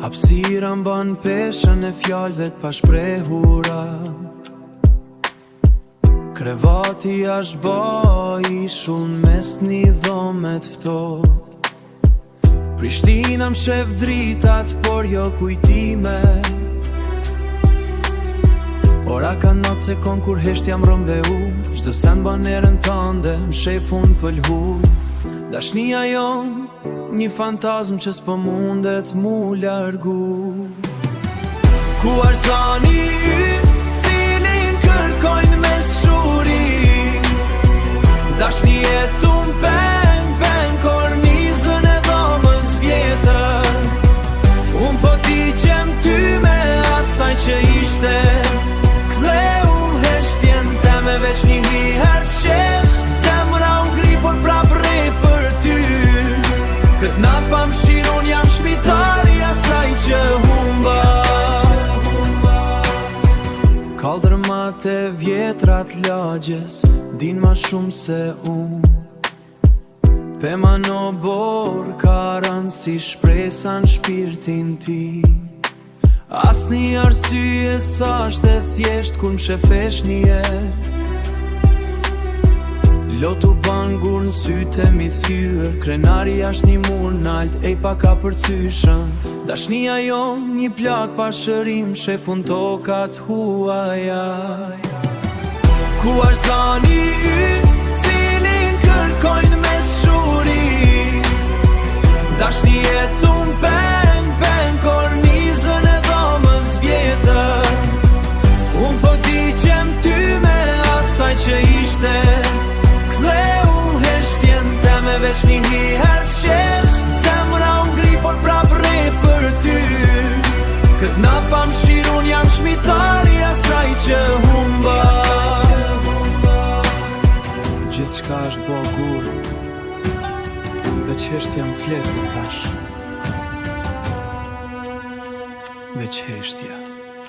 Hapësira mban peshën e fjalëve të pashprehura. Krevati ashtë baj ishull mes një dhomet ftoht. Prishtina më shef dritat, por jo kujtime. Ora ka natë se kon kur hesht jam rëmbeu. Çdo sen banerën tande më shef unë pëlhu. Dashnia jon, një fantazm që s'po mundet mu largu. Ku arzani yt, cilin kërkojnë me shuri. Dashni jetun pen, kornizën e dhomës vjetër. Unë po t'i gjem ty me asaj që ishte. Ktheu heshtjen teme veç një hiher fshesh. Zemra unë ngri por prap rrej për ty. Këtë natë pa më shiron jam shmitari asaj që humba. Kaldërmat e vjetrat lagjes din ma shumë se unë. Pema në borë karan si shpresa në shpirtin ti. As një arsye s'ashtë e thjesht kur më shefesh një jetë. Lotu bangur në syte mi thyër. Krenari ashtë një mur nalt, ej pa ka përcyshën. Dashnia jon një plak pa shërim, shefun tokat huaja. Ku ashtë zani yt, cilin kërkojnë me shuri. Dashni jetun pen, kornizën e dhomës vjetër. Unë po t'i gjem ty me asaj që ishte. Ktheu heshtjen teme veç një hiher fshesh. Zemra unë ngri por prap rrej për ty. Këtë natë pa më shiron jam shmitari asaj që humba. Gjithë shka është bo gur, veç heshtja më fletë tash. Veç heshtja